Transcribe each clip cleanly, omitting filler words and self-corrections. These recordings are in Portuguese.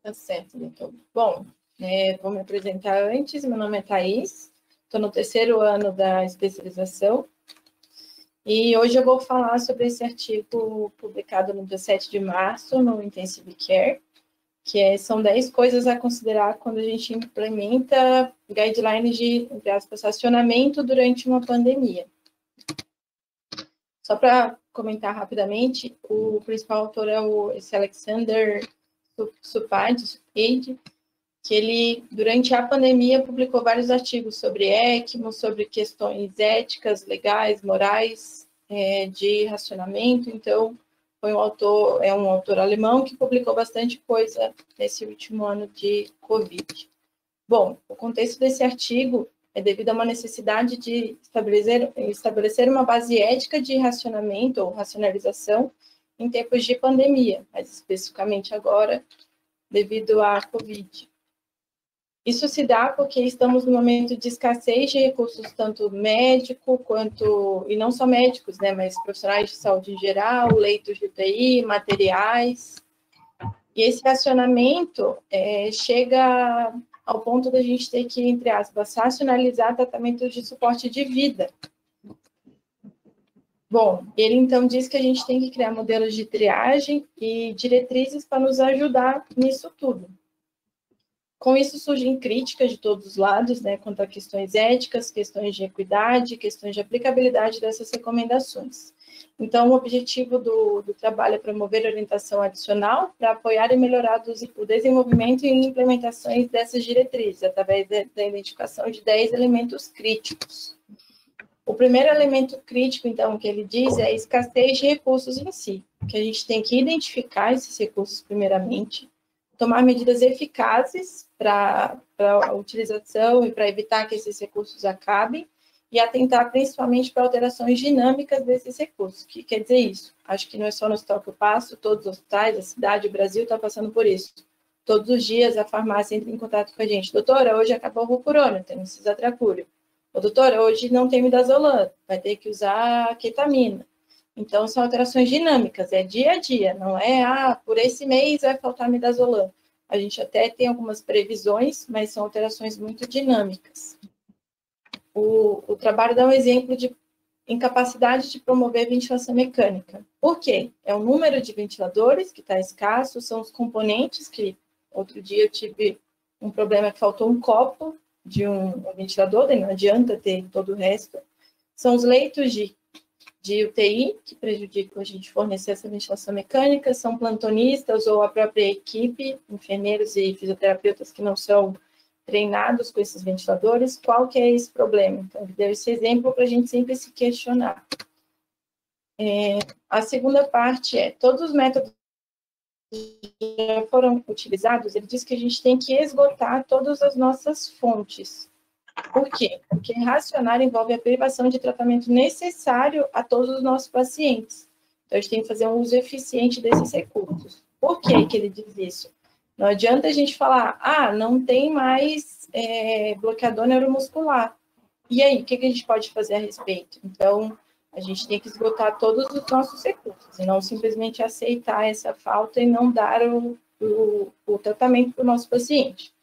Tá certo, doutor. Bom, vou me apresentar antes. Meu nome é Thaís, estou no 3º ano da especialização e hoje eu vou falar sobre esse artigo publicado no dia 7 de março no Intensive Care, que são 10 coisas a considerar quando a gente implementa guidelines de, entre aspas, racionamento durante uma pandemia. Só para comentar rapidamente, o principal autor é esse Alexander Supage, que ele, durante a pandemia, publicou vários artigos sobre ECMO, sobre questões éticas, legais, morais, de racionamento. Então, é um autor alemão que publicou bastante coisa nesse último ano de Covid. Bom, o contexto desse artigo é devido a uma necessidade de estabelecer uma base ética de racionamento ou racionalização em tempos de pandemia, mais especificamente agora, devido à Covid. Isso se dá porque estamos num momento de escassez de recursos, tanto médico quanto, e não só médicos, né, mas profissionais de saúde em geral, leitos de UTI, materiais. E esse racionamento chega ao ponto da gente ter que, entre aspas, racionalizar tratamentos de suporte de vida. Bom, ele então diz que a gente tem que criar modelos de triagem e diretrizes para nos ajudar nisso tudo. Com isso surgem críticas de todos os lados, né, quanto a questões éticas, questões de equidade, questões de aplicabilidade dessas recomendações. Então, o objetivo do trabalho é promover orientação adicional para apoiar e melhorar o desenvolvimento e implementações dessas diretrizes, através da identificação de 10 elementos críticos. O primeiro elemento crítico, então, que ele diz é a escassez de recursos em si, que a gente tem que identificar esses recursos primeiramente, tomar medidas eficazes para a utilização e para evitar que esses recursos acabem, e atentar principalmente para alterações dinâmicas desses recursos. O que quer dizer isso? Acho que não é só no hospital que eu passo, todos os hospitais, a cidade, o Brasil está passando por isso. Todos os dias a farmácia entra em contato com a gente. Doutora, hoje acabou o Rucurona, temos cisatracúrio. Ô, doutora, hoje não tem midazolam, vai ter que usar ketamina. Então, são alterações dinâmicas, é dia a dia, não é, por esse mês vai faltar midazolam. A gente até tem algumas previsões, mas são alterações muito dinâmicas. O trabalho dá um exemplo de incapacidade de promover ventilação mecânica. Por quê? É o número de ventiladores que está escasso, são os componentes que, outro dia eu tive um problema que faltou um copo de um ventilador, daí não adianta ter todo o resto. São os leitos de UTI, que prejudicam a gente fornecer essa ventilação mecânica, são plantonistas ou a própria equipe, enfermeiros e fisioterapeutas que não são treinados com esses ventiladores. Qual que é esse problema? Então, ele deu esse exemplo para a gente sempre se questionar. A segunda parte todos os métodos já foram utilizados, ele diz que a gente tem que esgotar todas as nossas fontes. Por quê? Porque racionar envolve a privação de tratamento necessário a todos os nossos pacientes. Então, a gente tem que fazer um uso eficiente desses recursos. Por que ele diz isso? Não adianta a gente falar, não tem mais bloqueador neuromuscular. E aí, o que a gente pode fazer a respeito? Então, a gente tem que esgotar todos os nossos recursos, e não simplesmente aceitar essa falta e não dar o tratamento para o nosso paciente.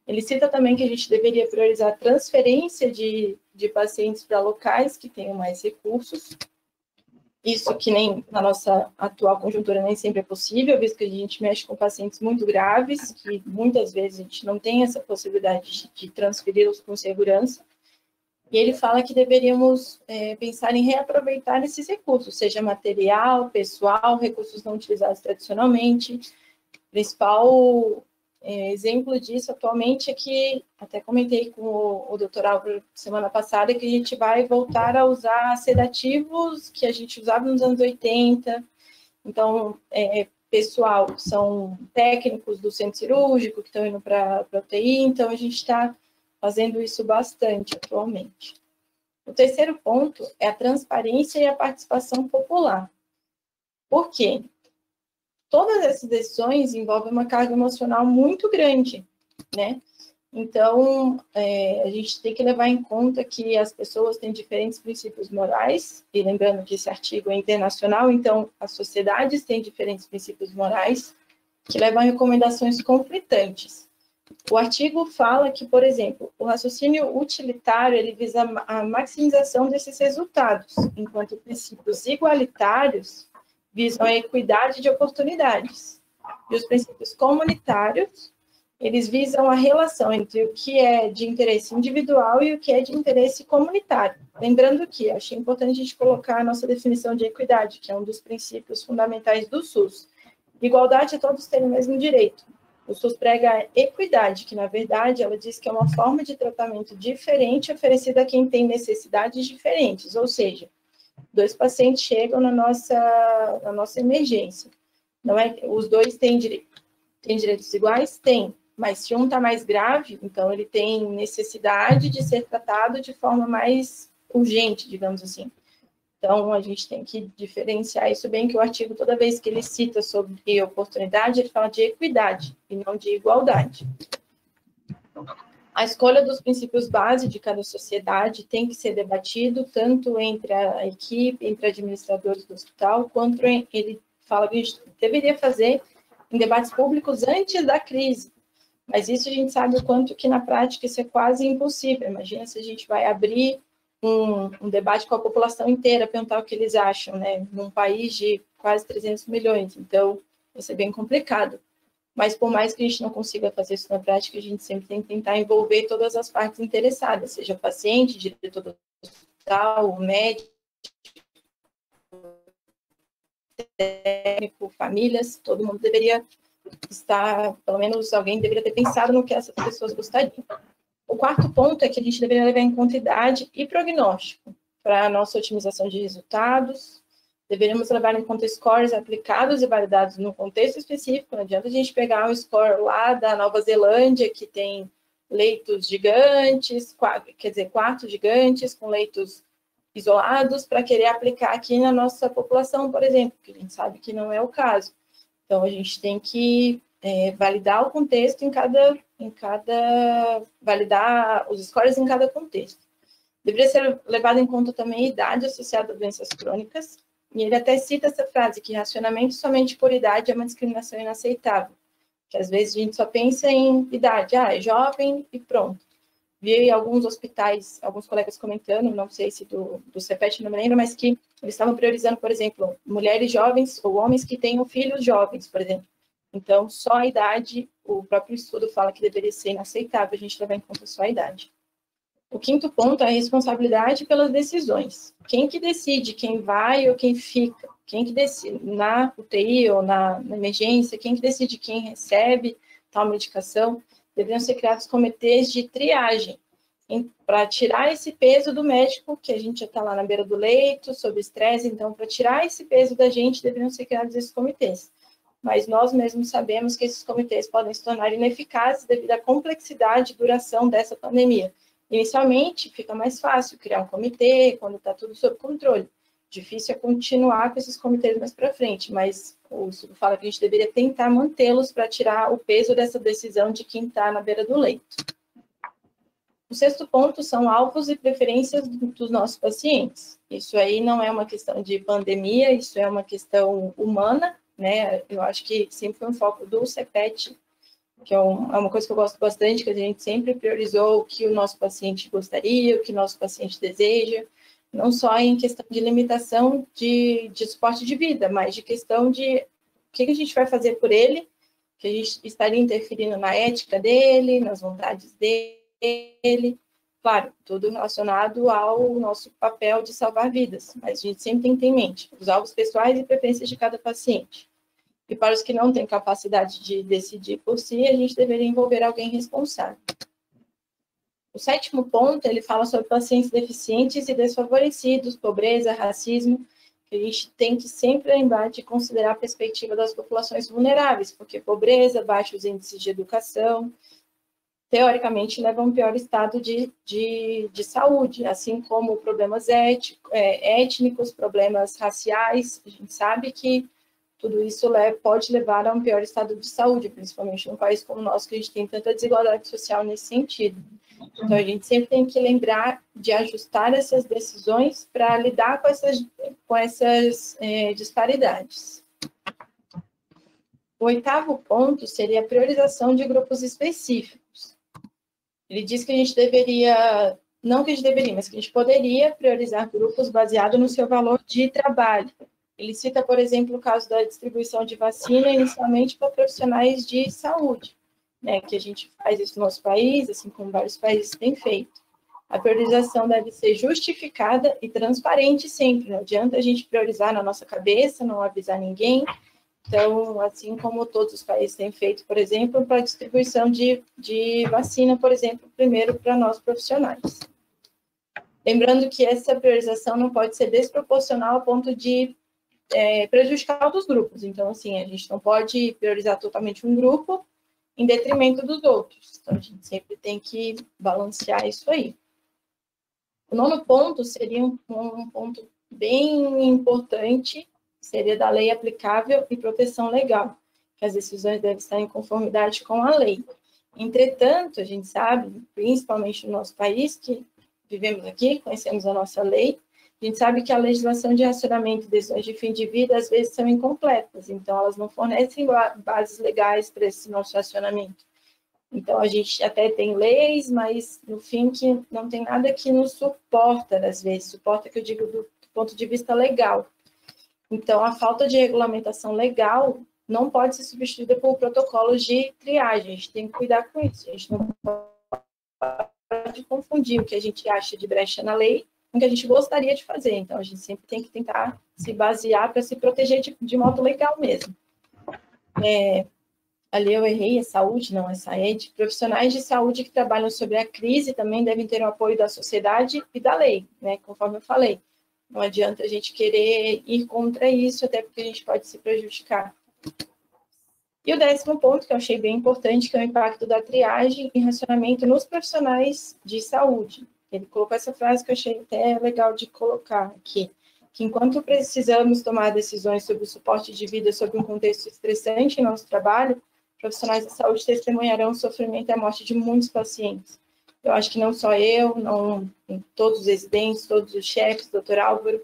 Ele cita também que a gente deveria priorizar a transferência de pacientes para locais que tenham mais recursos. Isso que nem na nossa atual conjuntura nem sempre é possível, visto que a gente mexe com pacientes muito graves, que muitas vezes a gente não tem essa possibilidade de transferi-los com segurança. E ele fala que deveríamos pensar em reaproveitar esses recursos, seja material, pessoal, recursos não utilizados tradicionalmente. O principal exemplo disso atualmente é que, até comentei com o Dr. Álvaro semana passada, que a gente vai voltar a usar sedativos que a gente usava nos anos 80. Então, pessoal, são técnicos do centro cirúrgico que estão indo para a UTI, então a gente está fazendo isso bastante atualmente. O terceiro ponto é a transparência e a participação popular. Por quê? Todas essas decisões envolvem uma carga emocional muito grande, né? Então, a gente tem que levar em conta que as pessoas têm diferentes princípios morais, e lembrando que esse artigo é internacional, então as sociedades têm diferentes princípios morais, que levam a recomendações conflitantes. O artigo fala que, por exemplo, o raciocínio utilitário ele visa a maximização desses resultados, enquanto princípios igualitários visam a equidade de oportunidades. E os princípios comunitários, eles visam a relação entre o que é de interesse individual e o que é de interesse comunitário. Lembrando que achei importante a gente colocar a nossa definição de equidade, que é um dos princípios fundamentais do SUS. Igualdade é todos terem o mesmo direito. O SUS prega a equidade, que, na verdade, ela diz que é uma forma de tratamento diferente oferecida a quem tem necessidades diferentes, ou seja, 2 pacientes chegam na nossa emergência. Não é, os 2 têm direitos iguais? Tem, mas se um está mais grave, então ele tem necessidade de ser tratado de forma mais urgente, digamos assim. Então, a gente tem que diferenciar isso bem, que o artigo, toda vez que ele cita sobre oportunidade, ele fala de equidade e não de igualdade. A escolha dos princípios base de cada sociedade tem que ser debatido tanto entre a equipe, entre administradores do hospital, quanto ele fala que a gente deveria fazer em debates públicos antes da crise. Mas isso a gente sabe o quanto que na prática isso é quase impossível. Imagina se a gente vai abrir um debate com a população inteira, perguntar o que eles acham, né? Num país de quase 300 milhões. Então, vai ser bem complicado. Mas, por mais que a gente não consiga fazer isso na prática, a gente sempre tem que tentar envolver todas as partes interessadas, seja o paciente, o diretor do hospital, o médico, o técnico, famílias, todo mundo deveria estar, pelo menos alguém deveria ter pensado no que essas pessoas gostariam. O quarto ponto é que a gente deveria levar em conta idade e prognóstico para a nossa otimização de resultados. Deveríamos levar em conta scores aplicados e validados no contexto específico. Não adianta a gente pegar um score lá da Nova Zelândia, que tem leitos gigantes, quartos gigantes com leitos isolados, para querer aplicar aqui na nossa população, por exemplo, que a gente sabe que não é o caso. Então, a gente tem que validar o contexto validar os scores em cada contexto. Deveria ser levado em conta também a idade associada a doenças crônicas, e ele até cita essa frase, que racionamento somente por idade é uma discriminação inaceitável, que às vezes a gente só pensa em idade, é jovem e pronto. Vi alguns hospitais, alguns colegas comentando, não sei se do CEPET, não me lembro, mas que eles estavam priorizando, por exemplo, mulheres jovens ou homens que tenham filhos jovens, por exemplo. Então, só a idade, o próprio estudo fala que deveria ser inaceitável a gente levar em conta só a idade. O quinto ponto é a responsabilidade pelas decisões. Quem que decide quem vai ou quem fica? Quem que decide na UTI ou na emergência? Quem que decide quem recebe tal medicação? Deveriam ser criados comitês de triagem para tirar esse peso do médico, que a gente já está lá na beira do leito, sob estresse. Então, para tirar esse peso da gente, deveriam ser criados esses comitês. Mas nós mesmos sabemos que esses comitês podem se tornar ineficazes devido à complexidade e duração dessa pandemia. Inicialmente, fica mais fácil criar um comitê quando está tudo sob controle. Difícil é continuar com esses comitês mais para frente, mas o estudo fala que a gente deveria tentar mantê-los para tirar o peso dessa decisão de quem está na beira do leito. O sexto ponto são alvos e preferências dos nossos pacientes. Isso aí não é uma questão de pandemia, isso é uma questão humana, né? Eu acho que sempre foi um foco do CEPET, que é uma coisa que eu gosto bastante, que a gente sempre priorizou o que o nosso paciente gostaria, o que o nosso paciente deseja, não só em questão de limitação de suporte de vida, mas de questão de o que a gente vai fazer por ele, que a gente estaria interferindo na ética dele, nas vontades dele, claro, tudo relacionado ao nosso papel de salvar vidas, mas a gente sempre tem que ter em mente os alvos pessoais e preferências de cada paciente. E para os que não têm capacidade de decidir por si, a gente deveria envolver alguém responsável. O sétimo ponto, ele fala sobre pacientes deficientes e desfavorecidos, pobreza, racismo, que a gente tem que sempre lembrar de considerar a perspectiva das populações vulneráveis, porque pobreza, baixos índices de educação, teoricamente levam a um pior estado de saúde, assim como problemas étnicos, problemas raciais. A gente sabe que tudo isso pode levar a um pior estado de saúde, principalmente num país como o nosso, que a gente tem tanta desigualdade social nesse sentido. Então, a gente sempre tem que lembrar de ajustar essas decisões para lidar com essas disparidades. O 8º ponto seria a priorização de grupos específicos. Ele diz que a gente deveria, não que a gente deveria, mas que a gente poderia priorizar grupos baseado no seu valor de trabalho. Ele cita, por exemplo, o caso da distribuição de vacina inicialmente para profissionais de saúde, né, que a gente faz isso no nosso país, assim como vários países têm feito. A priorização deve ser justificada e transparente sempre. Não adianta a gente priorizar na nossa cabeça, não avisar ninguém. Então, assim como todos os países têm feito, por exemplo, para a distribuição de vacina, por exemplo, primeiro para nós profissionais. Lembrando que essa priorização não pode ser desproporcional ao ponto de prejudicar outros grupos. Então, assim, a gente não pode priorizar totalmente um grupo em detrimento dos outros. Então, a gente sempre tem que balancear isso aí. O 9º ponto seria um ponto bem importante, seria da lei aplicável e proteção legal, que as decisões devem estar em conformidade com a lei. Entretanto, a gente sabe, principalmente no nosso país, que vivemos aqui, conhecemos a nossa lei, a gente sabe que a legislação de racionamento e decisões de fim de vida, às vezes, são incompletas, então elas não fornecem bases legais para esse nosso racionamento. Então, a gente até tem leis, mas, no fim, que não tem nada que nos suporta, às vezes. Suporta, que eu digo, do ponto de vista legal. Então, a falta de regulamentação legal não pode ser substituída por protocolos de triagem. A gente tem que cuidar com isso. A gente não pode confundir o que a gente acha de brecha na lei com o que a gente gostaria de fazer. Então, a gente sempre tem que tentar se basear para se proteger de modo legal mesmo. Ali eu errei, é saúde, não é saúde. Profissionais de saúde que trabalham sobre a crise também devem ter o apoio da sociedade e da lei, né? Conforme eu falei. Não adianta a gente querer ir contra isso, até porque a gente pode se prejudicar. E o 10º ponto, que eu achei bem importante, que é o impacto da triagem e racionamento nos profissionais de saúde. Ele colocou essa frase que eu achei até legal de colocar aqui, que enquanto precisamos tomar decisões sobre o suporte de vida sob um contexto estressante em nosso trabalho, profissionais de saúde testemunharão o sofrimento e a morte de muitos pacientes. Eu acho que não só eu, não todos os residentes, todos os chefes, doutor Álvaro,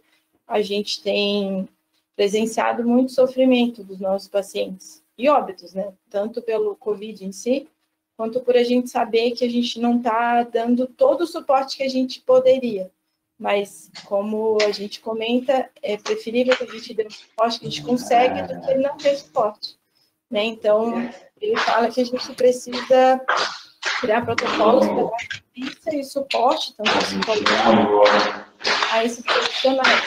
a gente tem presenciado muito sofrimento dos nossos pacientes e óbitos, né? Tanto pelo Covid em si, quanto por a gente saber que a gente não está dando todo o suporte que a gente poderia. Mas, como a gente comenta, é preferível que a gente dê o suporte que a gente consegue do que não ter suporte. Né? Então, ele fala que a gente precisa criar protocolos para dar assistência e suporte, tanto psicológico, a esses profissionais.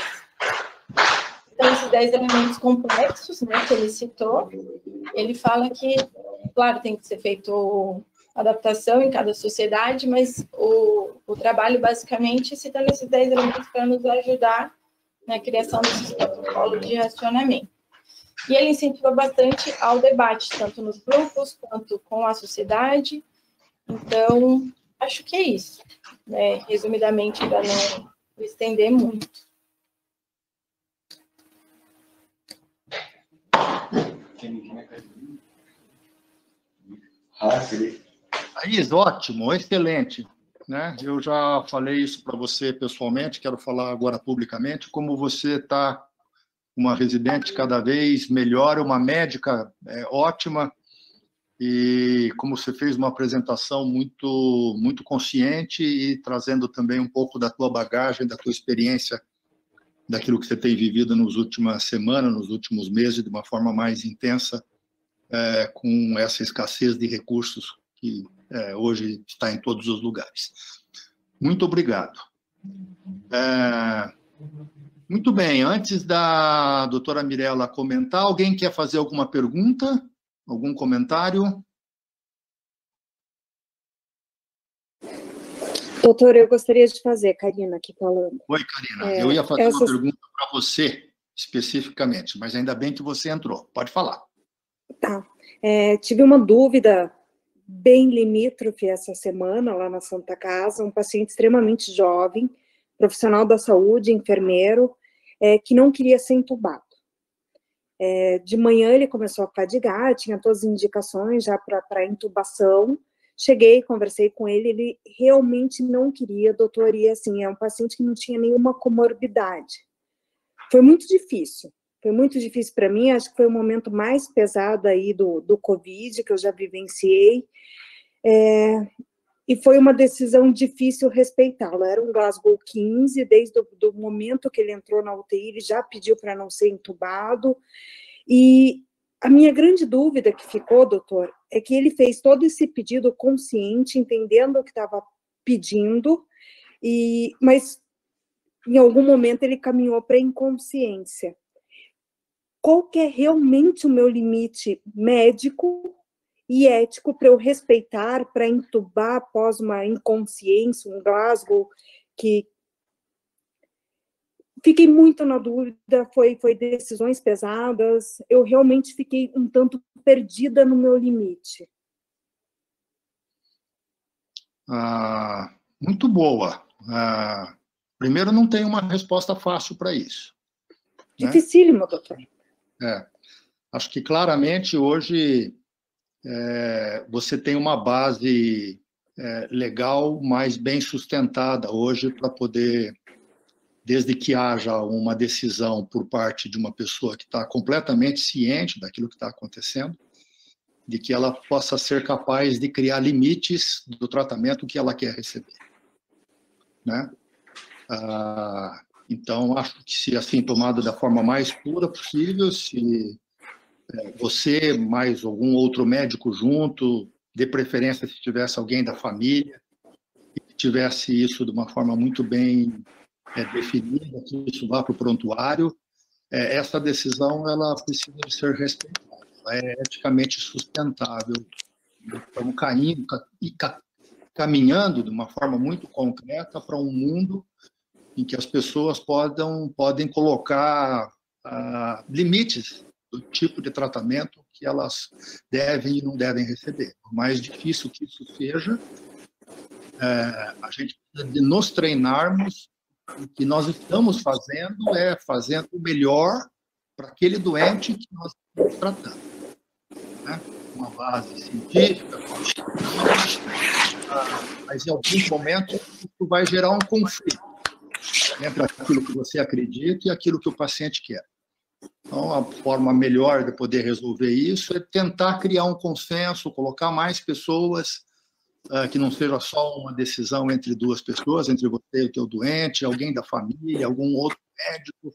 Então, esses 10 elementos complexos, né, que ele citou, ele fala que, claro, tem que ser feito adaptação em cada sociedade, mas o trabalho, basicamente, citando esses 10 elementos para nos ajudar na criação desses protocolos de racionamento. E ele incentiva bastante ao debate, tanto nos grupos, quanto com a sociedade. Então, acho que é isso, né? Resumidamente, para não estender muito. Thaís, ótimo, excelente. Né? Eu já falei isso para você pessoalmente, quero falar agora publicamente, como você está uma residente cada vez melhor, uma médica ótima, e como você fez uma apresentação muito consciente e trazendo também um pouco da tua bagagem, da tua experiência, daquilo que você tem vivido nas últimas semanas, nos últimos meses, de uma forma mais intensa, com essa escassez de recursos que hoje está em todos os lugares. Muito obrigado. Muito bem, antes da doutora Mirella comentar, alguém quer fazer alguma pergunta? Algum comentário? Doutor, eu gostaria de fazer, Karina, aqui falando. Oi, Karina. Eu ia fazer uma pergunta para você, especificamente, mas ainda bem que você entrou. Pode falar. Tá. Tive uma dúvida bem limítrofe essa semana, lá na Santa Casa, um paciente extremamente jovem, profissional da saúde, enfermeiro, que não queria ser entubado. De manhã ele começou a fadigar, tinha todas as indicações já para intubação. Cheguei, conversei com ele realmente não queria, doutor, e assim, é um paciente que não tinha nenhuma comorbidade. Foi muito difícil, Foi muito difícil para mim, acho que foi o momento mais pesado aí do Covid, que eu já vivenciei. E foi uma decisão difícil respeitá-lo. Era um Glasgow 15, desde o momento que ele entrou na UTI, ele já pediu para não ser entubado. E a minha grande dúvida que ficou, doutor, é que ele fez todo esse pedido consciente, entendendo o que estava pedindo, mas em algum momento ele caminhou para a inconsciência. Qual que é realmente o meu limite médico e ético para eu respeitar, para entubar após uma inconsciência, um Glasgow, que fiquei muito na dúvida, foi decisões pesadas, eu realmente fiquei um tanto perdida no meu limite. Muito boa. Primeiro, não tem uma resposta fácil para isso. Dificílimo, doutor. Acho que claramente hoje você tem uma base legal, mais bem sustentada hoje para poder, desde que haja uma decisão por parte de uma pessoa que está completamente ciente daquilo que está acontecendo, de que ela possa ser capaz de criar limites do tratamento que ela quer receber, né? Então, acho que se assim tomado da forma mais pura possível, se você mais algum outro médico junto, de preferência se tivesse alguém da família, que tivesse isso de uma forma muito bem definida, que isso vá para o prontuário, essa decisão ela precisa de ser respeitada, ela é eticamente sustentável. Estamos caminhando de uma forma muito concreta para um mundo em que as pessoas podem colocar limites do tipo de tratamento que elas devem e não devem receber. Por mais difícil que isso seja, a gente precisa de nos treinarmos. O que nós estamos fazendo é fazendo o melhor para aquele doente que nós estamos tratando, né? Uma base científica, mas em alguns momentos isso vai gerar um conflito entre aquilo que você acredita e aquilo que o paciente quer. Então, a forma melhor de poder resolver isso é tentar criar um consenso, colocar mais pessoas, que não seja só uma decisão entre duas pessoas, entre você e o teu doente, alguém da família, algum outro médico.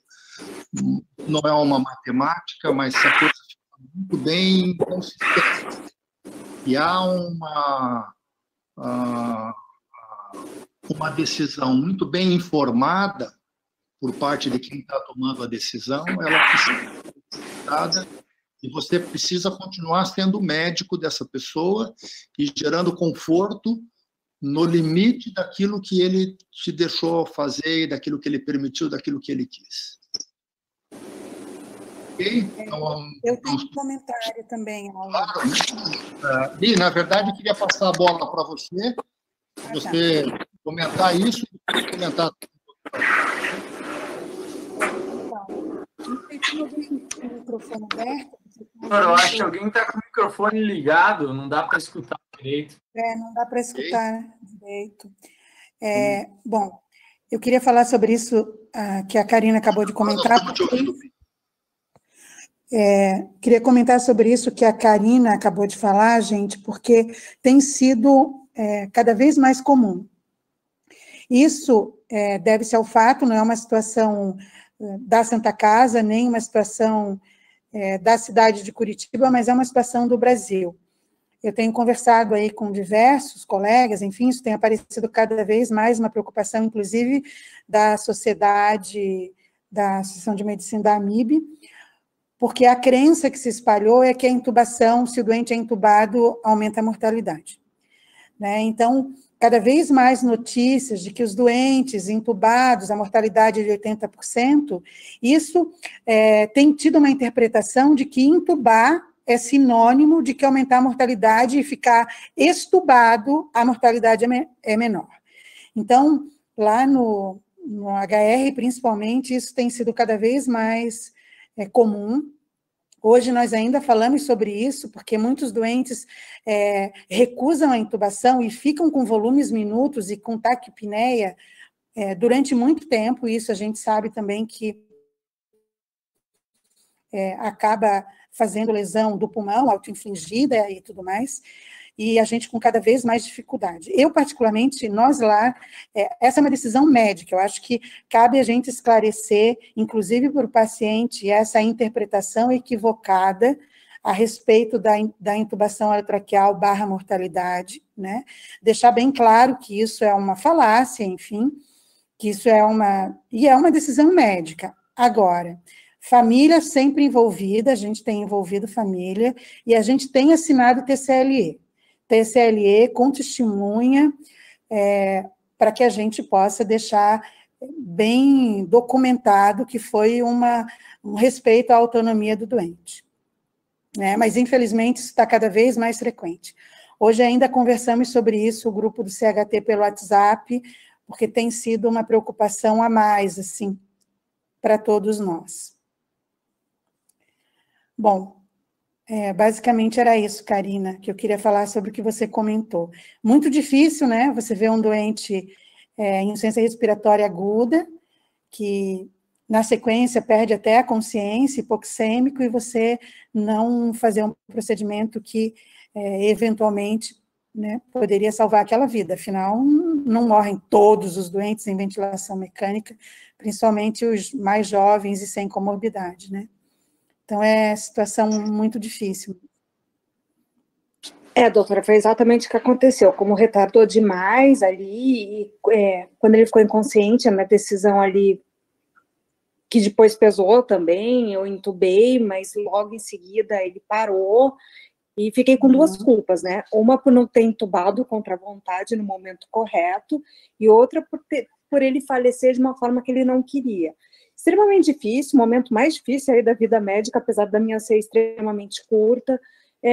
Não é uma matemática, mas se a coisa fica muito bem consistente e há uma decisão muito bem informada por parte de quem está tomando a decisão, ela precisa ser respeitada e você precisa continuar sendo o médico dessa pessoa e gerando conforto no limite daquilo que ele te deixou fazer, daquilo que ele permitiu, daquilo que ele quis. Okay? Então, eu tenho um comentário também. Claro. E, na verdade, eu queria passar a bola para você, você comentar isso e comentar. Não sei se alguém tem o microfone aberto. Eu acho que alguém está com o microfone ligado, não dá para escutar direito. Não dá para escutar direito. Bom, eu queria falar sobre isso que a Karina acabou de comentar. Queria comentar sobre isso que a Karina acabou de falar, gente, porque tem sido cada vez mais comum. Isso deve-se ao fato, não é uma situação da Santa Casa, nem uma situação da cidade de Curitiba, mas é uma situação do Brasil. Eu tenho conversado aí com diversos colegas, enfim, isso tem aparecido cada vez mais uma preocupação, inclusive, da sociedade, da Associação de Medicina da AMIB, porque a crença que se espalhou é que a intubação, se o doente é intubado, aumenta a mortalidade, né? Então, cada vez mais notícias de que os doentes intubados, a mortalidade é de 80%, isso tem tido uma interpretação de que intubar é sinônimo de que aumentar a mortalidade e ficar extubado, a mortalidade é menor. Então, lá no HR, principalmente, isso tem sido cada vez mais comum. Hoje nós ainda falamos sobre isso, porque muitos doentes recusam a intubação e ficam com volumes minutos e com taquipneia durante muito tempo. Isso a gente sabe também que acaba fazendo lesão do pulmão, autoinfligida e tudo mais, e a gente com cada vez mais dificuldade. Eu, particularmente, nós lá, essa é uma decisão médica, eu acho que cabe a gente esclarecer, inclusive para o paciente, essa interpretação equivocada a respeito da intubação orotraqueal / mortalidade, né? Deixar bem claro que isso é uma falácia, enfim, que isso é uma decisão médica. Agora, família sempre envolvida, a gente tem envolvido família, e a gente tem assinado TCLE com testemunha, para que a gente possa deixar bem documentado que foi um respeito à autonomia do doente. Mas, infelizmente, isso está cada vez mais frequente. Hoje ainda conversamos sobre isso, o grupo do CHT pelo WhatsApp, porque tem sido uma preocupação a mais, assim, para todos nós. Bom, basicamente era isso, Karina, que eu queria falar sobre o que você comentou. Muito difícil, né? Você vê um doente em insuficiência respiratória aguda, que na sequência perde até a consciência, hipoxêmico, e você não fazer um procedimento que eventualmente, né, poderia salvar aquela vida. Afinal, não morrem todos os doentes em ventilação mecânica, principalmente os mais jovens e sem comorbidade, né? Então, é situação muito difícil. Doutora, foi exatamente o que aconteceu. Como retardou demais ali, quando ele ficou inconsciente, a minha decisão ali, que depois pesou também, eu intubei, mas logo em seguida ele parou, e fiquei com duas culpas, né? Uma por não ter intubado contra a vontade no momento correto, e outra por ele falecer de uma forma que ele não queria. Extremamente difícil, o momento mais difícil aí da vida médica, apesar da minha ser extremamente curta,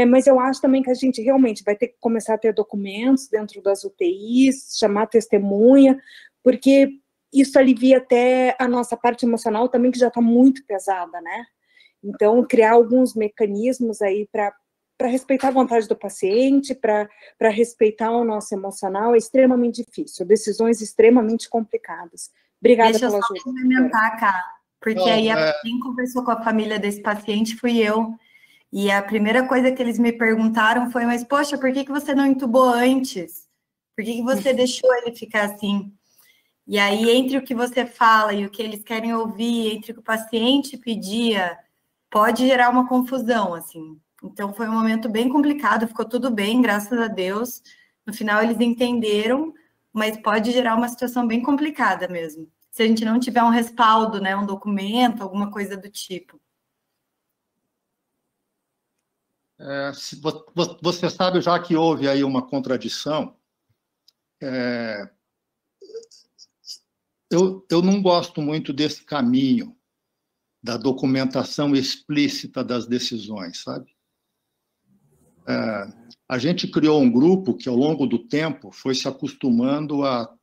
mas eu acho também que a gente realmente vai ter que começar a ter documentos dentro das UTIs, chamar testemunha, porque isso alivia até a nossa parte emocional também, que já está muito pesada, né? Então, criar alguns mecanismos aí para respeitar a vontade do paciente, para respeitar o nosso emocional, é extremamente difícil, decisões extremamente complicadas. Obrigada pela ajuda. Deixa eu só complementar, Cá, porque aí quem conversou com a família desse paciente fui eu, e a primeira coisa que eles me perguntaram foi, mas, poxa, por que você não intubou antes? Por que você deixou ele ficar assim? E aí, entre o que você fala e o que eles querem ouvir, entre o que o paciente pedia, pode gerar uma confusão, assim. Então, foi um momento bem complicado, ficou tudo bem, graças a Deus. No final, eles entenderam, mas pode gerar uma situação bem complicada mesmo. Se a gente não tiver um respaldo, né, um documento, alguma coisa do tipo. Você sabe já que houve aí uma contradição. Eu não gosto muito desse caminho da documentação explícita das decisões, sabe? A gente criou um grupo que, ao longo do tempo, foi se acostumando a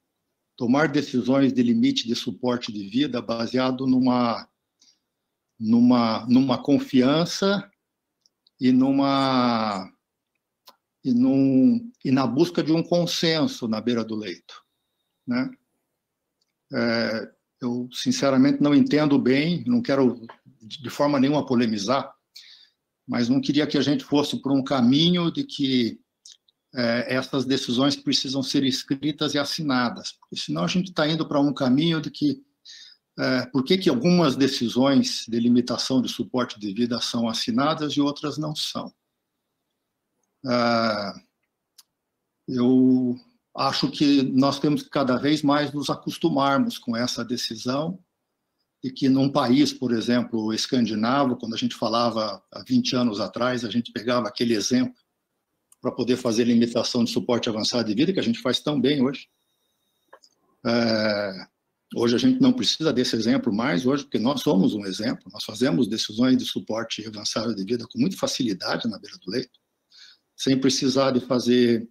tomar decisões de limite de suporte de vida baseado numa confiança e na busca de um consenso na beira do leito, né? Eu, sinceramente, não entendo bem, não quero de forma nenhuma polemizar, mas não queria que a gente fosse por um caminho de que essas decisões precisam ser escritas e assinadas, porque senão a gente está indo para um caminho de que por que algumas decisões de limitação de suporte de vida são assinadas e outras não são. Eu acho que nós temos que cada vez mais nos acostumarmos com essa decisão e que num país, por exemplo, escandinavo, quando a gente falava há 20 anos atrás, a gente pegava aquele exemplo para poder fazer limitação de suporte avançado de vida, que a gente faz tão bem hoje. Hoje a gente não precisa desse exemplo mais, hoje, porque nós somos um exemplo, nós fazemos decisões de suporte avançado de vida com muita facilidade na beira do leito, sem precisar de fazer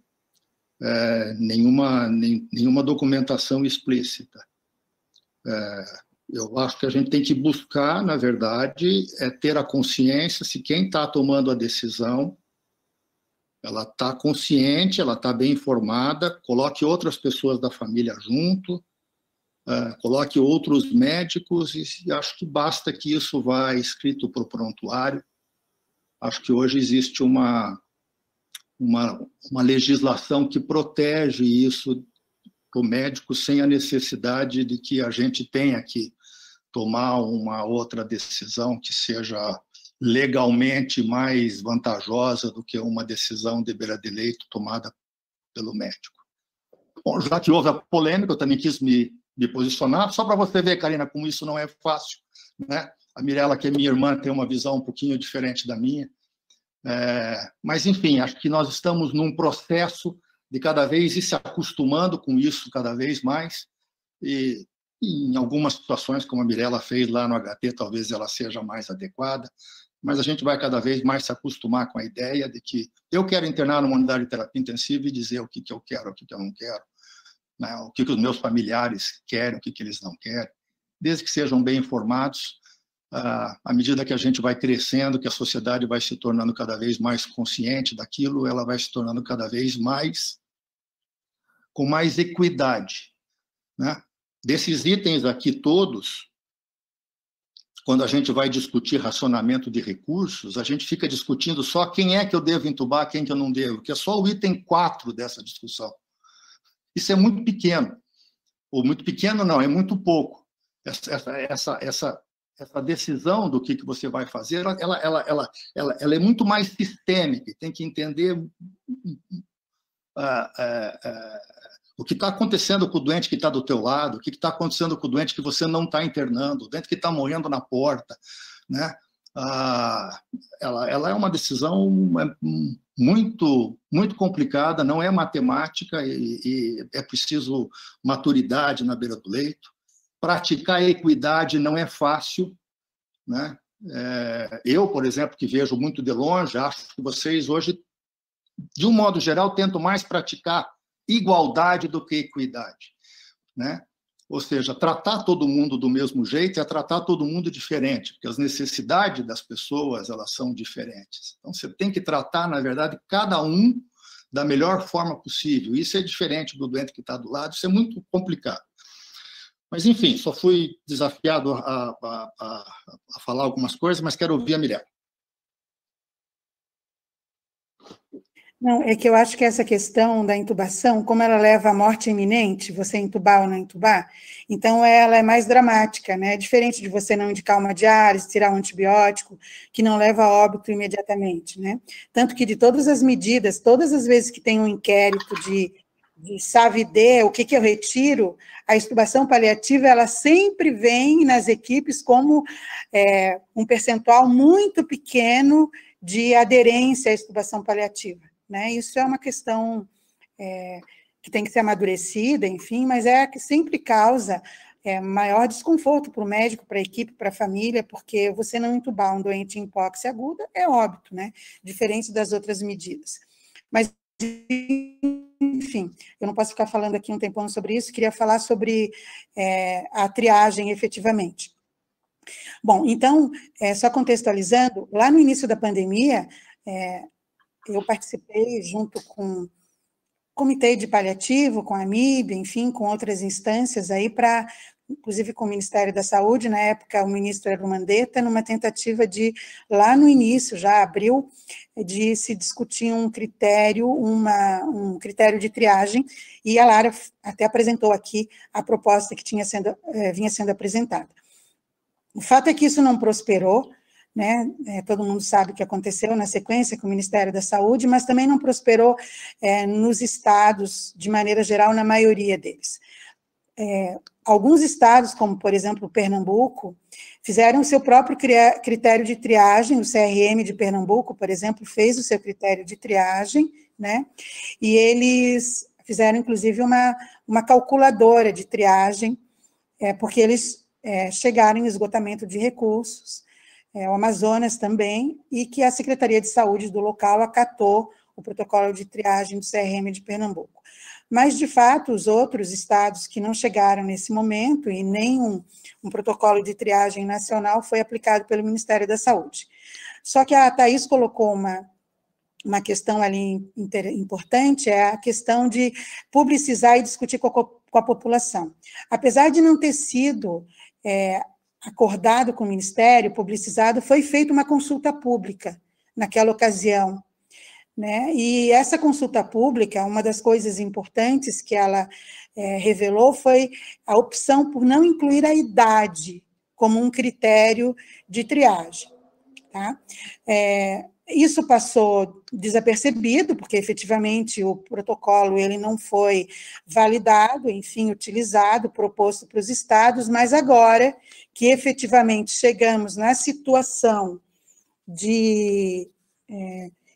nenhuma documentação explícita. Eu acho que a gente tem que buscar, na verdade, ter a consciência se quem está tomando a decisão, ela está consciente, ela está bem informada, coloque outras pessoas da família junto, coloque outros médicos, e acho que basta que isso vá escrito para o prontuário. Acho que hoje existe uma legislação que protege isso para o médico sem a necessidade de que a gente tenha que tomar uma outra decisão que seja legalmente mais vantajosa do que uma decisão de beira de leito tomada pelo médico. Bom, já que houve a polêmica, eu também quis me posicionar, só para você ver, Karina, como isso não é fácil, né? A Mirella, que é minha irmã, tem uma visão um pouquinho diferente da minha. Mas, enfim, acho que nós estamos num processo de cada vez ir se acostumando com isso cada vez mais, e em algumas situações, como a Mirella fez lá no HT, talvez ela seja mais adequada, mas a gente vai cada vez mais se acostumar com a ideia de que eu quero internar numa unidade de terapia intensiva e dizer o que eu quero, o que eu não quero, né? O que os meus familiares querem, o que eles não querem, desde que sejam bem informados. À medida que a gente vai crescendo, que a sociedade vai se tornando cada vez mais consciente daquilo, ela vai se tornando cada vez mais com mais equidade, né? Desses itens aqui todos, quando a gente vai discutir racionamento de recursos, a gente fica discutindo só quem é que eu devo entubar, quem que eu não devo, que é só o item 4 dessa discussão. Isso é muito pequeno. Ou muito pequeno não, é muito pouco. Essa decisão do que você vai fazer, ela é muito mais sistêmica, tem que entender o que está acontecendo com o doente que está do teu lado, o que está acontecendo com o doente que você não está internando, o doente que está morrendo na porta, né? Ela é uma decisão muito, muito complicada, não é matemática, e é preciso maturidade na beira do leito. Praticar a equidade não é fácil, né? Eu, por exemplo, que vejo muito de longe, acho que vocês hoje, de um modo geral, tentam mais praticar igualdade do que equidade, né? Ou seja, tratar todo mundo do mesmo jeito é tratar todo mundo diferente, porque as necessidades das pessoas, elas são diferentes. Então, você tem que tratar, na verdade, cada um da melhor forma possível. Isso é diferente do doente que está do lado, isso é muito complicado. Mas, enfim, só fui desafiado a falar algumas coisas, mas quero ouvir a Mirella. Não, é que eu acho que essa questão da intubação, como ela leva à morte iminente, você intubar ou não intubar, então ela é mais dramática, né? É diferente de você não indicar uma diálise, tirar um antibiótico, que não leva a óbito imediatamente, né? Tanto que de todas as medidas, todas as vezes que tem um inquérito de SAVD, o que eu retiro, a intubação paliativa, ela sempre vem nas equipes como um percentual muito pequeno de aderência à intubação paliativa, né? Isso é uma questão que tem que ser amadurecida, enfim, mas é que sempre causa maior desconforto para o médico, para a equipe, para a família, porque você não intubar um doente em hipóxia aguda é óbito, né? Diferente das outras medidas. Mas, enfim, eu não posso ficar falando aqui um tempão sobre isso, queria falar sobre a triagem efetivamente. Bom, então, só contextualizando, lá no início da pandemia, eu participei junto com o Comitê de Paliativo, com a AMIB, enfim, com outras instâncias aí para, inclusive com o Ministério da Saúde, na época o ministro era o Mandetta, numa tentativa de, lá no início, já abril, de se discutir um critério de triagem, e a Lara até apresentou aqui a proposta que vinha sendo apresentada. O fato é que isso não prosperou, né? Todo mundo sabe o que aconteceu na sequência com o Ministério da Saúde, mas também não prosperou nos estados, de maneira geral, na maioria deles. Alguns estados, como, por exemplo, Pernambuco, fizeram o seu próprio critério de triagem, o CRM de Pernambuco, por exemplo, fez o seu critério de triagem, né? E eles fizeram, inclusive, uma calculadora de triagem, porque eles chegaram em esgotamento de recursos, o Amazonas também, e que a Secretaria de Saúde do local acatou o protocolo de triagem do CRM de Pernambuco. Mas, de fato, os outros estados que não chegaram nesse momento, e nem um protocolo de triagem nacional foi aplicado pelo Ministério da Saúde. Só que a Thaís colocou uma questão ali importante, é a questão de publicizar e discutir com com a população. Apesar de não ter sido acordado com o Ministério, publicizado, foi feita uma consulta pública naquela ocasião, né? E essa consulta pública, uma das coisas importantes que ela revelou foi a opção por não incluir a idade como um critério de triagem. Tá? Isso passou desapercebido, porque efetivamente o protocolo ele não foi validado, enfim, utilizado, proposto para os estados, mas agora que efetivamente chegamos na situação de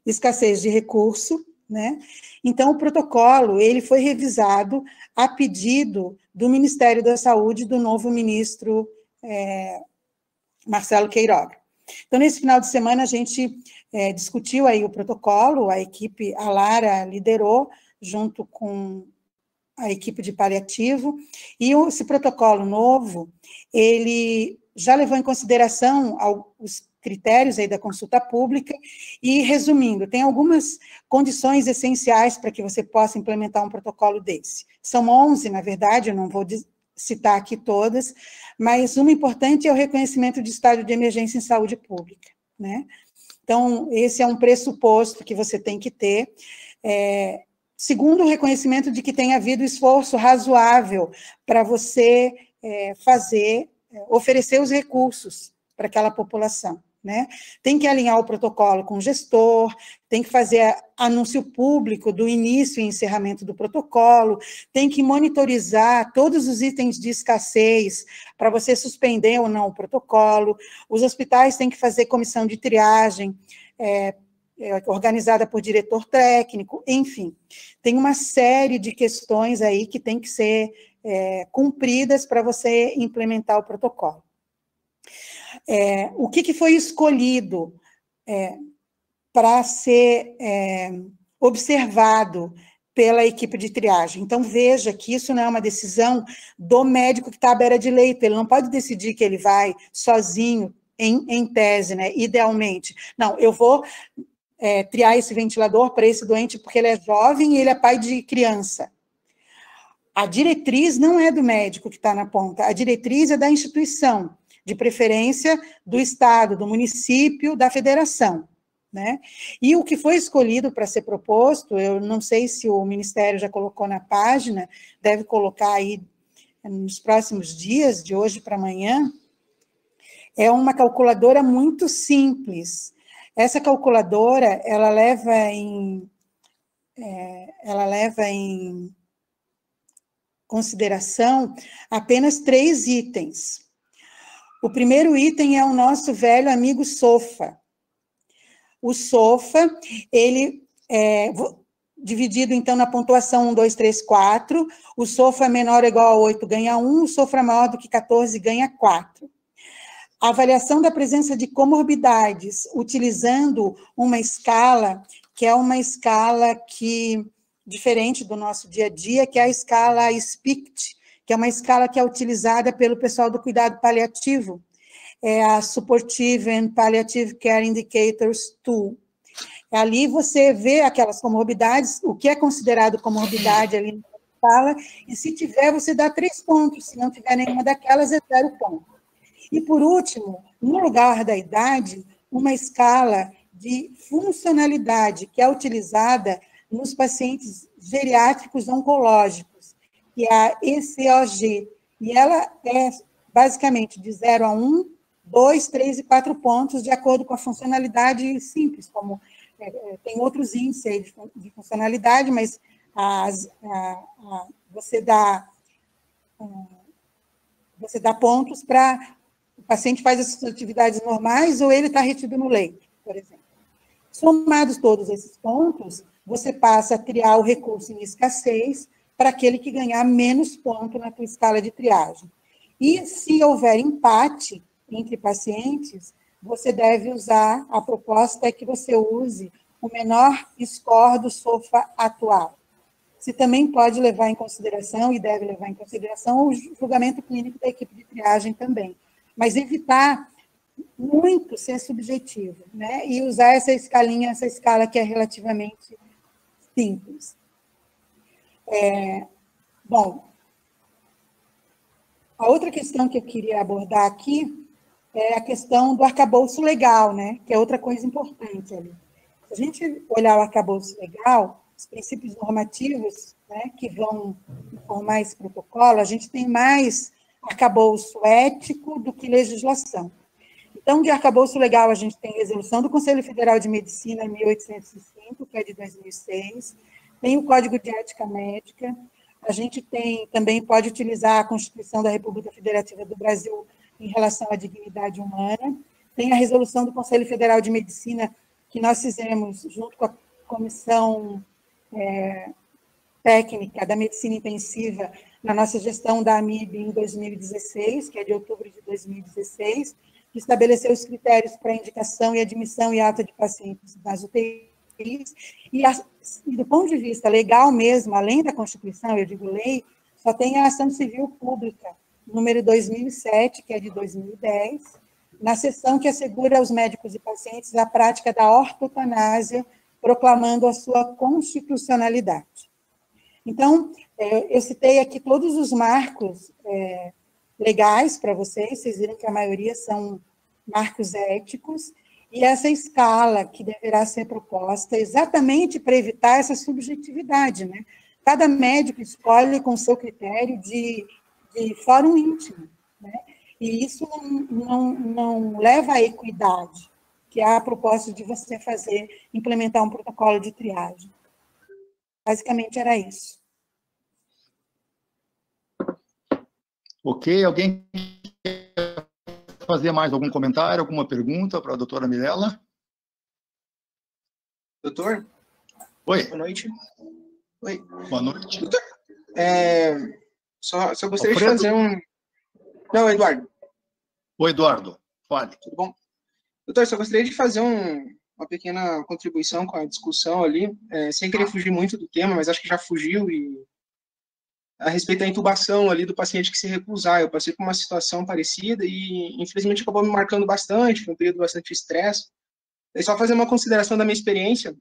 escassez de recurso, né? Então o protocolo ele foi revisado a pedido do Ministério da Saúde, do novo ministro Marcelo Queiroga. Então, nesse final de semana, a gente discutiu aí o protocolo, a equipe, a Lara liderou, junto com a equipe de paliativo, e esse protocolo novo, ele já levou em consideração os critérios aí da consulta pública, e, resumindo, tem algumas condições essenciais para que você possa implementar um protocolo desse. São 11, na verdade, eu não vou citar aqui todas, mas uma importante é o reconhecimento de estado de emergência em saúde pública, né? Então, esse é um pressuposto que você tem que ter. Segundo, o reconhecimento de que tem havido esforço razoável para você oferecer os recursos para aquela população, né? Tem que alinhar o protocolo com o gestor, tem que fazer anúncio público do início e encerramento do protocolo, tem que monitorizar todos os itens de escassez para você suspender ou não o protocolo, os hospitais têm que fazer comissão de triagem, organizada por diretor técnico, enfim, tem uma série de questões aí que tem que ser cumpridas para você implementar o protocolo. O que foi escolhido para ser observado pela equipe de triagem? Então, veja que isso não é uma decisão do médico que está à beira de leito, ele não pode decidir que ele vai sozinho, em tese, né, idealmente. Não, eu vou triar esse ventilador para esse doente porque ele é jovem e ele é pai de criança. A diretriz não é do médico que está na ponta, a diretriz é da instituição, de preferência do Estado, do município, da federação, né? E o que foi escolhido para ser proposto, eu não sei se o Ministério já colocou na página, deve colocar aí nos próximos dias, de hoje para amanhã, é uma calculadora muito simples. Essa calculadora, ela leva em consideração apenas 3 itens. O primeiro item é o nosso velho amigo SOFA. O SOFA, ele dividido, então, na pontuação 1, 2, 3, 4, o SOFA menor ou igual a 8 ganha 1, o SOFA maior do que 14 ganha 4. A avaliação da presença de comorbidades, utilizando uma escala, que é uma escala diferente do nosso dia a dia, que é a escala SPICT, que é uma escala que é utilizada pelo pessoal do cuidado paliativo, é a Supportive and Palliative Care Indicators Tool. Ali você vê aquelas comorbidades, o que é considerado comorbidade ali na escala, e se tiver, você dá 3 pontos, se não tiver nenhuma daquelas, é 0 ponto. E, por último, no lugar da idade, uma escala de funcionalidade, que é utilizada nos pacientes geriátricos oncológicos, que é a ECOG, e ela é basicamente de 0 a 1, 2, 3 e 4 pontos, de acordo com a funcionalidade simples, como tem outros índices aí de funcionalidade, mas você dá pontos para o paciente faz as suas atividades normais ou ele está retido no leito, por exemplo. Somados todos esses pontos, você passa a triar o recurso em escassez para aquele que ganhar menos ponto na tua escala de triagem. E se houver empate entre pacientes, você deve usar, a proposta é que você use o menor score do SOFA atual. Você também pode levar em consideração, e deve levar em consideração, o julgamento clínico da equipe de triagem também. Mas evitar muito ser subjetivo, né? E usar essa escala que é relativamente simples. Bom, A outra questão que eu queria abordar aqui é a questão do arcabouço legal, né? Que é outra coisa importante ali. Se a gente olhar o arcabouço legal, os princípios normativos, né, que vão informar esse protocolo, a gente tem mais arcabouço ético do que legislação. Então, de arcabouço legal, a gente tem a resolução do Conselho Federal de Medicina, 1805, que é de 2006, tem o Código de Ética Médica, a gente também pode utilizar a Constituição da República Federativa do Brasil em relação à dignidade humana, tem a resolução do Conselho Federal de Medicina, que nós fizemos junto com a Comissão Técnica da Medicina Intensiva, na nossa gestão da AMIB em 2016, que é de outubro de 2016, que estabeleceu os critérios para indicação e admissão e alta de pacientes nas UTIs, e do ponto de vista legal mesmo, além da Constituição, eu digo lei, só tem a Ação Civil Pública, número 2007, que é de 2010, na seção que assegura aos médicos e pacientes a prática da ortotanásia, proclamando a sua constitucionalidade. Então, eu citei aqui todos os marcos legais para vocês viram que a maioria são marcos éticos, e essa escala que deverá ser proposta exatamente para evitar essa subjetividade, né? Cada médico escolhe com seu critério de fórum íntimo, né? E isso não leva à equidade, que é a proposta de você implementar um protocolo de triagem. Basicamente era isso. Ok, alguém quer fazer mais algum comentário, alguma pergunta para a doutora Mirella? Doutor? Oi. Boa noite. Oi. Boa noite. Doutor, só gostaria de fazer um... Não, Eduardo. Oi, Eduardo. Fale. Tudo bom? Doutor, só gostaria de fazer uma pequena contribuição com a discussão ali, sem querer fugir muito do tema, mas acho que já fugiu, e a respeito da intubação ali do paciente que se recusar. Eu passei por uma situação parecida e, infelizmente, acabou me marcando bastante, foi um período bastante estresse. E só fazer uma consideração da minha experiência,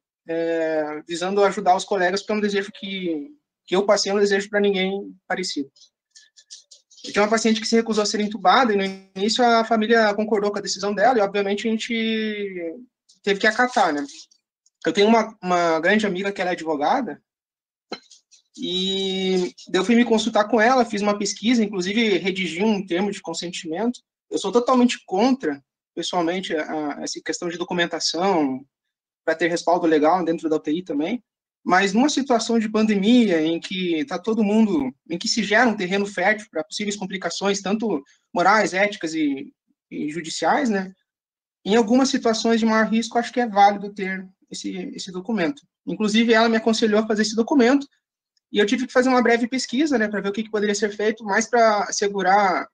visando ajudar os colegas, porque é um desejo que eu passei, é um desejo para ninguém parecido. Eu tinha uma paciente que se recusou a ser entubada, e no início a família concordou com a decisão dela, e obviamente a gente teve que acatar, né? Eu tenho uma grande amiga que ela é advogada, e eu fui me consultar com ela, fiz uma pesquisa, inclusive redigi um termo de consentimento. Eu sou totalmente contra, pessoalmente, essa questão de documentação, para ter respaldo legal dentro da UTI também, mas numa situação de pandemia em que está todo mundo, em que se gera um terreno fértil para possíveis complicações, tanto morais, éticas e judiciais, né? Em algumas situações de maior risco, acho que é válido ter esse documento. Inclusive, ela me aconselhou a fazer esse documento, e eu tive que fazer uma breve pesquisa, né, para ver o que poderia ser feito, mais para assegurar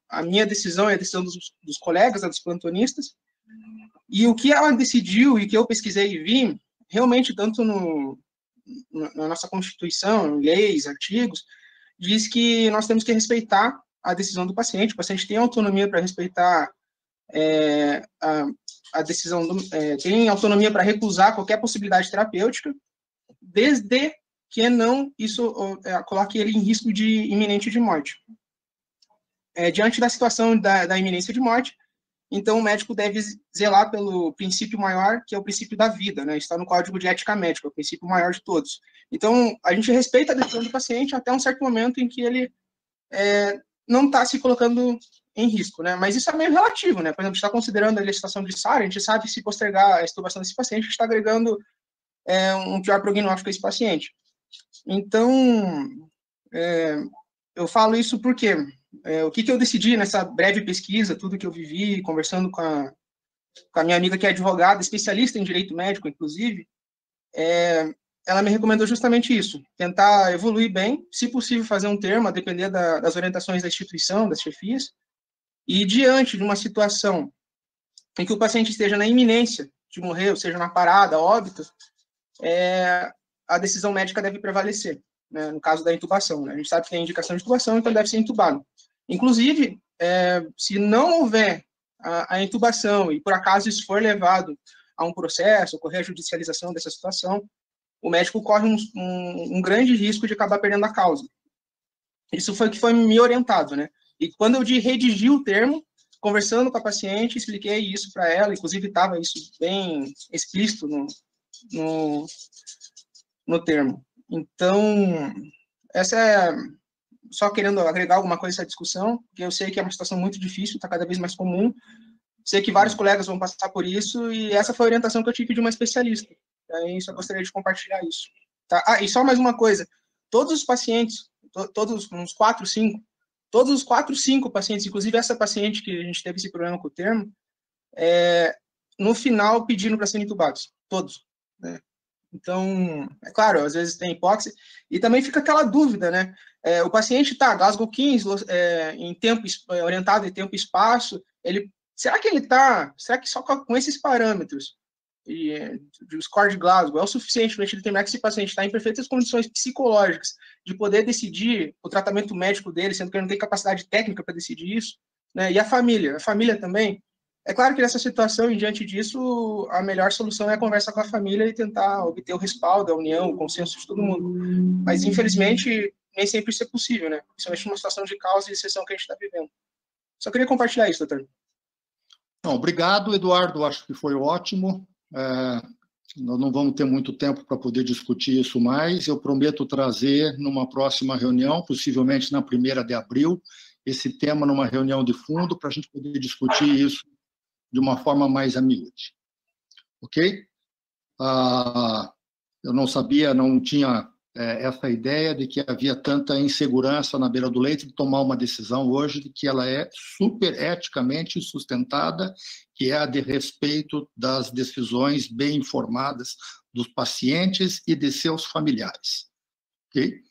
a minha decisão e a decisão dos colegas, dos plantonistas. E o que ela decidiu e que eu pesquisei e vi, realmente, tanto na nossa Constituição, em leis, artigos, diz que nós temos que respeitar a decisão do paciente. O paciente tem autonomia para respeitar a decisão, tem autonomia para recusar qualquer possibilidade terapêutica, desde que não coloque ele em risco iminente de morte. Diante da situação da iminência de morte, então o médico deve zelar pelo princípio maior, que é o princípio da vida, né? Está no Código de Ética Médica, o princípio maior de todos. Então, a gente respeita a decisão do paciente até um certo momento em que ele não está se colocando em risco, né? Mas isso é meio relativo, né? Por exemplo, está considerando a legislação judiciária, a gente sabe que se postergar a extubação desse paciente, a gente está agregando um pior prognóstico a esse paciente. Então, eu falo isso porque o que eu decidi nessa breve pesquisa, tudo que eu vivi, conversando com a minha amiga que é advogada, especialista em direito médico, inclusive, ela me recomendou justamente isso, tentar evoluir bem, se possível fazer um termo, a depender das orientações da instituição, das chefias, e diante de uma situação em que o paciente esteja na iminência de morrer, ou seja, na parada, óbito, a decisão médica deve prevalecer, né, no caso da intubação. Né? A gente sabe que tem indicação de intubação, então deve ser intubado. Inclusive, se não houver a intubação e por acaso isso for levado a um processo, ocorrer a judicialização dessa situação, o médico corre um grande risco de acabar perdendo a causa. Isso foi o que foi me orientado, né? E quando eu redigi o termo, conversando com a paciente, expliquei isso para ela, inclusive estava isso bem explícito no termo. Então, essa é só querendo agregar alguma coisa a essa discussão, porque eu sei que é uma situação muito difícil, está cada vez mais comum, sei que vários colegas vão passar por isso, e essa foi a orientação que eu tive de uma especialista. Aí só gostaria de compartilhar isso. Tá? Ah, e só mais uma coisa, todos os pacientes, todos uns 4, 5, todos os 4, 5 pacientes, inclusive essa paciente que a gente teve esse problema com o termo, no final pediram para serem entubados, todos, né? Então, é claro, às vezes tem hipóxia, e também fica aquela dúvida, né? O paciente está Glasgow 15, em tempo, orientado em tempo e espaço, será que só com esses parâmetros do score de Glasgow é o suficiente para a gente determinar que esse paciente está em perfeitas condições psicológicas de poder decidir o tratamento médico dele, sendo que ele não tem capacidade técnica para decidir isso, né? E a família também. É claro que nessa situação, e diante disso, a melhor solução é a conversa com a família e tentar obter o respaldo, a união, o consenso de todo mundo. Mas, infelizmente, nem sempre isso é possível, né? Principalmente numa situação de causa e exceção que a gente está vivendo. Só queria compartilhar isso, doutor. Não, obrigado, Eduardo. Acho que foi ótimo. Nós não vamos ter muito tempo para poder discutir isso mais. Eu prometo trazer numa próxima reunião, possivelmente na 1ª de abril, esse tema numa reunião de fundo para a gente poder discutir isso de uma forma mais a miúde. Ok? Eu não sabia, não tinha essa ideia de que havia tanta insegurança na beira do leito de tomar uma decisão hoje de que ela é super eticamente sustentada, que é a de respeito das decisões bem informadas dos pacientes e de seus familiares. Ok?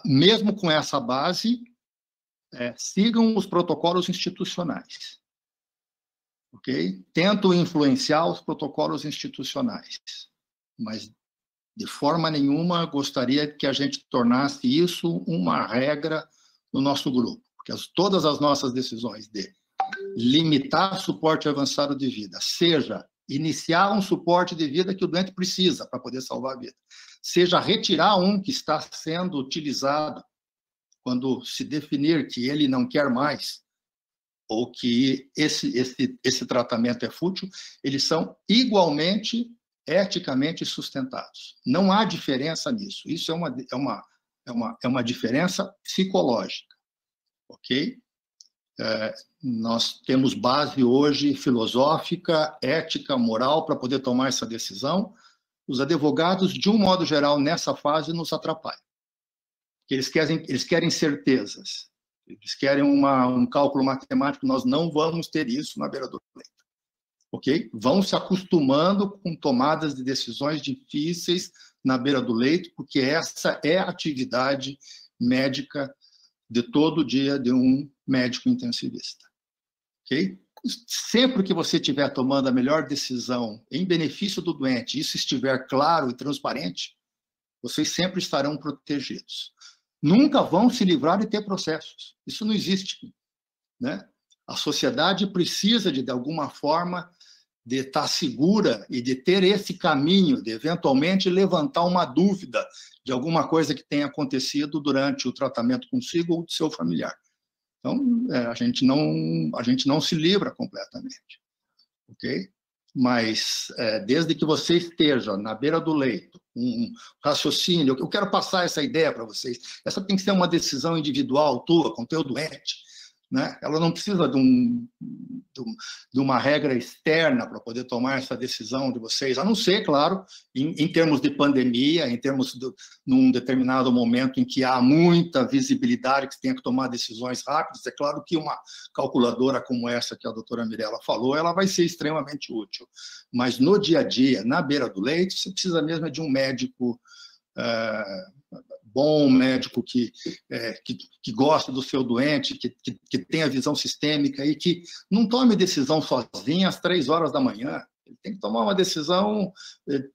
Mesmo com essa base, sigam os protocolos institucionais. Ok? Tento influenciar os protocolos institucionais, mas de forma nenhuma gostaria que a gente tornasse isso uma regra no nosso grupo, porque todas as nossas decisões de limitar suporte avançado de vida, seja iniciar um suporte de vida que o doente precisa para poder salvar a vida, seja retirar um que está sendo utilizado quando se definir que ele não quer mais, ou que esse tratamento é fútil, eles são igualmente eticamente sustentados. Não há diferença nisso. Isso é uma diferença psicológica. Ok? Nós temos base hoje filosófica, ética, moral para poder tomar essa decisão. Os advogados, de um modo geral, nessa fase, nos atrapalham. Eles querem certezas. Eles querem um cálculo matemático. Nós não vamos ter isso na beira do leito. Ok? Vão se acostumando com tomadas de decisões difíceis na beira do leito, porque essa é a atividade médica de todo dia de um médico intensivista. Ok? Sempre que você estiver tomando a melhor decisão em benefício do doente, isso estiver claro e transparente, vocês sempre estarão protegidos. Nunca vão se livrar de ter processos. Isso não existe, né? A sociedade precisa de alguma forma de estar segura e de ter esse caminho, de eventualmente levantar uma dúvida de alguma coisa que tenha acontecido durante o tratamento consigo ou do seu familiar. Então, a gente não se livra completamente, ok? Mas, desde que você esteja na beira do leito, um raciocínio, eu quero passar essa ideia para vocês, essa tem que ser uma decisão individual tua, com o teu doente, né? Ela não precisa de uma regra externa para poder tomar essa decisão de vocês, a não ser, claro, em termos de pandemia, em termos num determinado momento em que há muita visibilidade, que você tem que tomar decisões rápidas. É claro que uma calculadora como essa que a doutora Mirella falou, ela vai ser extremamente útil. Mas no dia a dia, na beira do leito, você precisa mesmo de um médico bom, médico que gosta do seu doente, que tenha visão sistêmica e que não tome decisão sozinho às 3 horas da manhã. Ele tem que tomar uma decisão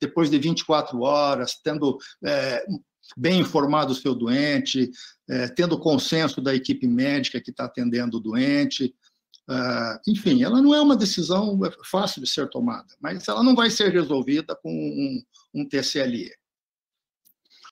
depois de 24 horas, tendo bem informado o seu doente, tendo consenso da equipe médica que está atendendo o doente. Enfim, ela não é uma decisão fácil de ser tomada, mas ela não vai ser resolvida com um TCLE.